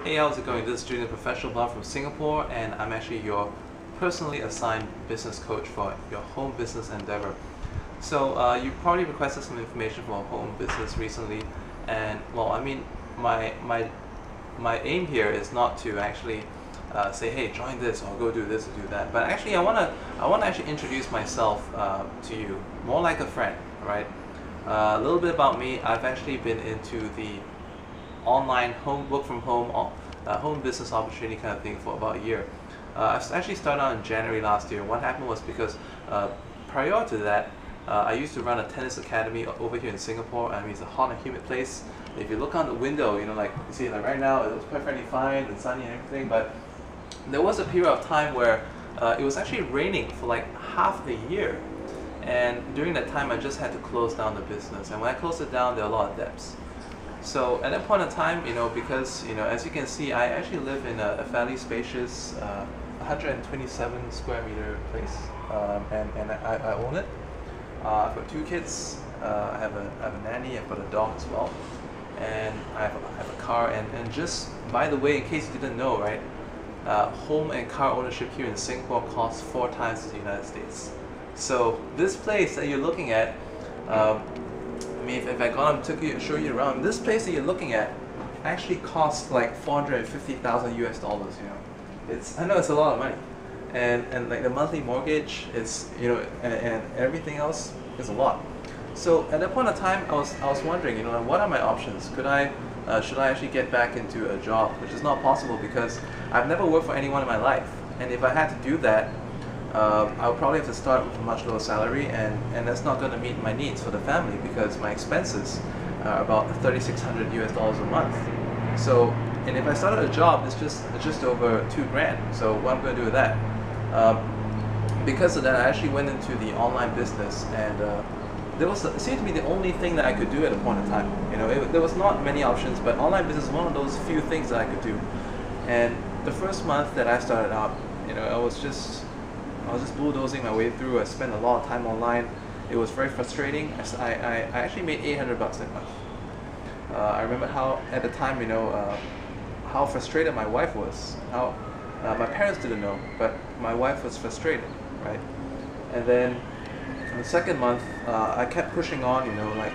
Hey, how's it going? This is Julian, professional blogger from Singapore, and I'm actually your personally assigned business coach for your home business endeavor. So you probably requested some information for a home business recently, and well, I mean, my aim here is not to actually say, hey, join this or go do this or do that, but actually I wanna actually introduce myself to you more like a friend, right? A little bit about me. I've actually been into the online home work from home home business opportunity kind of thing for about a year. I actually started out in January last year. What happened was because prior to that, I used to run a tennis academy over here in Singapore. I mean, it's a hot and humid place. If you look out the window, you know, like you see, like right now, it was perfectly fine and sunny and everything. But there was a period of time where it was actually raining for like half a year. And during that time, I just had to close down the business. And when I closed it down, there were a lot of debts. So at that point in time, you know, because, you know, as you can see, I actually live in a fairly spacious 127 square meter place, and I own it. I've got 2 kids. I have a nanny. I've got a dog as well, and I have a car. And just by the way, in case you didn't know, right, home and car ownership here in Singapore costs 4 times the United States. So this place that you're looking at, I mean, if I got them to show you around, this place that you're looking at actually costs like 450,000 US dollars. You know, I know it's a lot of money, and like the monthly mortgage is, you know, and everything else is a lot. So at that point of time, I was wondering, you know, what are my options? Should I actually get back into a job, which is not possible because I've never worked for anyone in my life, and if I had to do that, I would probably have to start with a much lower salary, and that's not going to meet my needs for the family because my expenses are about 3,600 US dollars a month. So, and if I started a job, it's just over 2 grand. So what I'm going to do with that? Because of that, I actually went into the online business, and it seemed to be the only thing that I could do at a point in time. You know, there was not many options, but online business is one of those few things that I could do. And the first month that I started out, you know, I was just bulldozing my way through. I spent a lot of time online. It was very frustrating. I actually made 800 bucks that month. I remember how at the time, you know, how frustrated my wife was. How my parents didn't know, but my wife was frustrated, right? And then in the second month, I kept pushing on. You know, like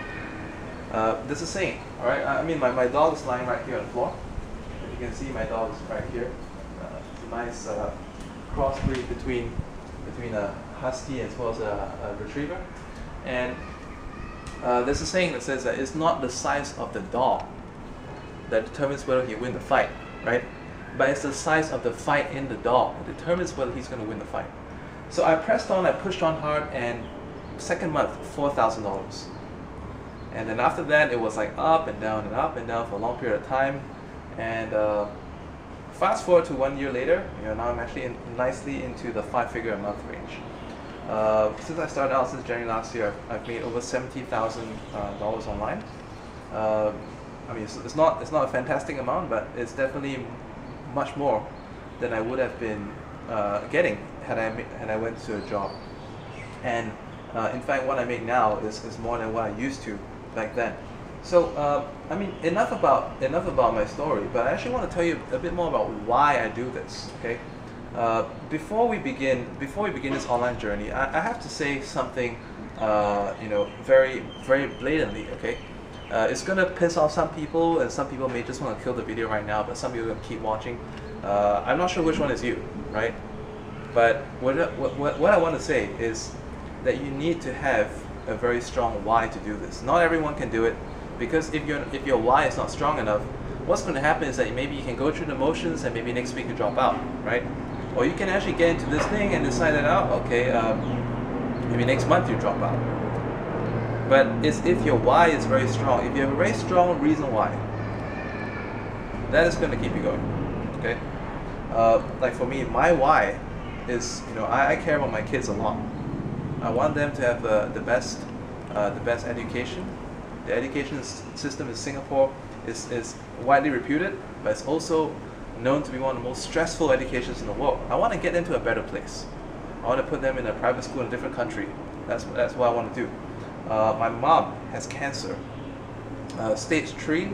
there's a saying, all right? I mean, my dog is lying right here on the floor. If you can see, my dog is right here. It's a nice crossbreed between a husky as well as a retriever, and there's a saying that says that it's not the size of the dog that determines whether he win the fight, right? But it's the size of the fight in the dog that determines whether he's going to win the fight. So I pressed on, I pushed on hard, and second month, $4,000. And then after that, it was like up and down for a long period of time. And fast forward to 1 year later, you know, now I'm actually nicely into the 5-figure a month range. Since I started out since January last year, I've made over $70,000 online. I mean, it's not a fantastic amount, but it's definitely much more than I would have been getting had I went to a job. And in fact, what I make now is more than what I used to back then. So I mean, enough about my story, but I actually want to tell you a bit more about why I do this. Okay, before we begin this online journey, I have to say something, you know, very blatantly. Okay, it's gonna piss off some people, and some people may just want to kill the video right now, but some people are gonna keep watching. I'm not sure which one is you, right? But what I want to say is that you need to have a very strong why to do this. Not everyone can do it. Because if your why is not strong enough, what's going to happen is that maybe you can go through the motions and maybe next week you drop out, right? Or you can actually get into this thing and decide that out, okay, maybe next month you drop out. But it's if your why is very strong, if you have a very strong reason why, that is going to keep you going, okay? Like for me, my why is, you know, I care about my kids a lot. I want them to have the best education. The education system in Singapore is widely reputed, but it's also known to be one of the most stressful educations in the world. I want to get them to a better place. I want to put them in a private school in a different country. That's what I want to do. My mom has cancer, stage 3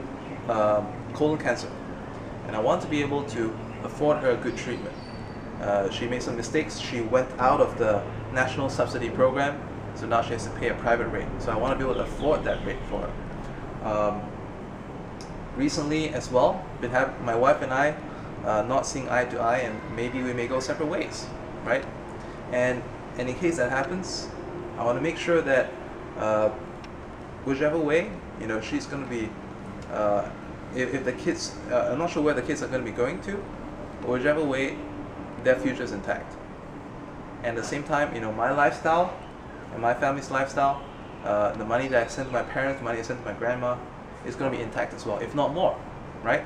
colon cancer, and I want to be able to afford her good treatment. She made some mistakes. She went out of the national subsidy program, so now she has to pay a private rate. So I want to be able to afford that rate for her. Recently as well, my wife and I not seeing eye to eye, and maybe we may go separate ways, right? And in case that happens, I want to make sure that whichever way, she's going to be, if the kids, I'm not sure where the kids are going to be going to, but whichever way, their future is intact. And at the same time, my lifestyle and my family's lifestyle, the money that I send to my parents, the money I send to my grandma, is going to be intact as well, if not more, right?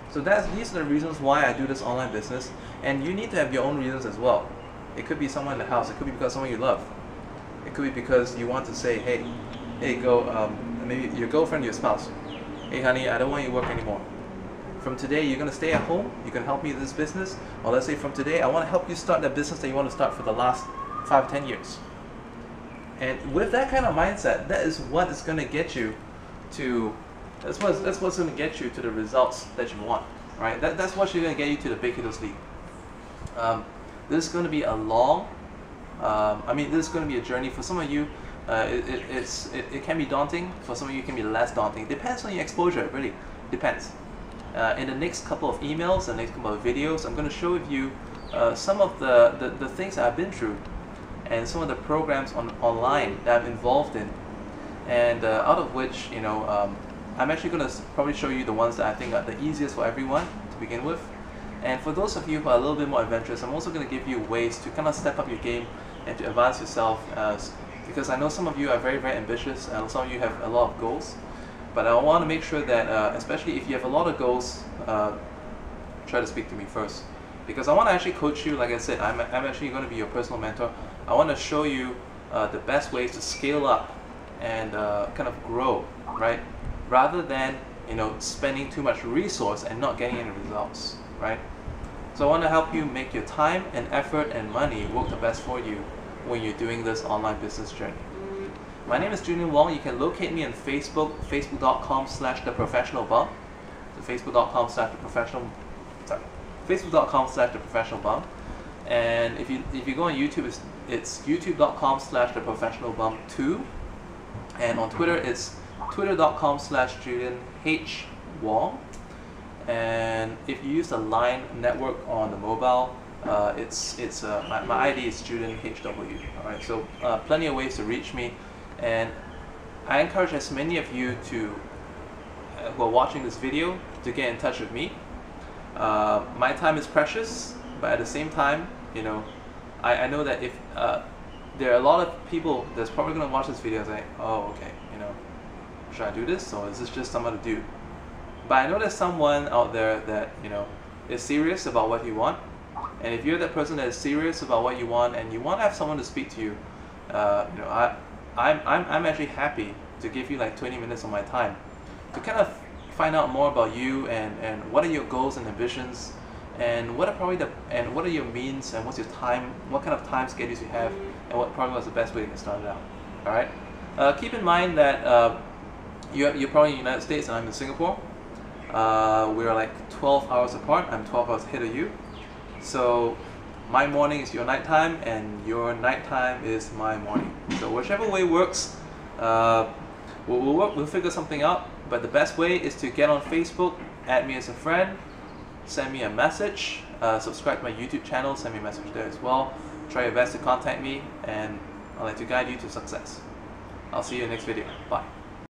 So these are the reasons why I do this online business, and you need to have your own reasons as well. It could be someone in the house, it could be because someone you love. It could be because you want to say, hey, maybe your girlfriend, your spouse, hey honey, I don't want you to work anymore. From today, you're going to stay at home, you can help me with this business, or let's say from today, I want to help you start that business that you want to start for the last 5-10 years. And with that kind of mindset, that is what is going to get you to, that's what's going to get you to the results that you want, right? That's what's going to get you to the Big Hitters League. This is going to be a long, this is going to be a journey. For some of you, it can be daunting. For some of you, it can be less daunting. It depends on your exposure, it really depends. In the next couple of emails, the next couple of videos, I'm going to show you some of the things that I've been through, and some of the programs online that I'm involved in, and out of which, I'm actually going to probably show you the ones that I think are the easiest for everyone to begin with. And for those of you who are a little bit more adventurous, I'm also going to give you ways to kind of step up your game and to advance yourself, because I know some of you are very, very ambitious, and some of you have a lot of goals. But I want to make sure that, especially if you have a lot of goals, try to speak to me first. Because I want to actually coach you. Like I said, I'm actually going to be your personal mentor. I want to show you the best ways to scale up and kind of grow, right? Rather than spending too much resource and not getting any results, right? So I want to help you make your time and effort and money work the best for you when you're doing this online business journey. My name is Julian Wong. You can locate me on Facebook, facebook.com/theprofessionalbum. So facebook.com/theprofessionalbum. And if you go on YouTube, it's youtube.com/theprofessionalbum2. And on Twitter, it's twitter.com/JulianHWong. And if you use the Line network on the mobile, my ID is JulianHW. Alright, so plenty of ways to reach me, and I encourage as many of you who are watching this video to get in touch with me. My time is precious, but at the same time, I know that if there are a lot of people that's probably going to watch this video and say, oh, okay, should I do this, or is this just something to do? But I know there's someone out there that is serious about what you want, and if you're that person that is serious about what you want and you want to have someone to speak to you, I'm actually happy to give you like 20 minutes of my time to kind of find out more about you and what are your goals and ambitions, and what are your means, and what's your time, what kind of time schedules you have, and what probably was the best way to get started out. All right. Keep in mind that you're probably in the United States and I'm in Singapore. We are like 12 hours apart. I'm 12 hours ahead of you. So my morning is your nighttime, and your nighttime is my morning. So whichever way works, we'll figure something out. But the best way is to get on Facebook, add me as a friend, send me a message, subscribe to my YouTube channel, send me a message there as well. Try your best to contact me, and I'd like to guide you to success. I'll see you in the next video. Bye.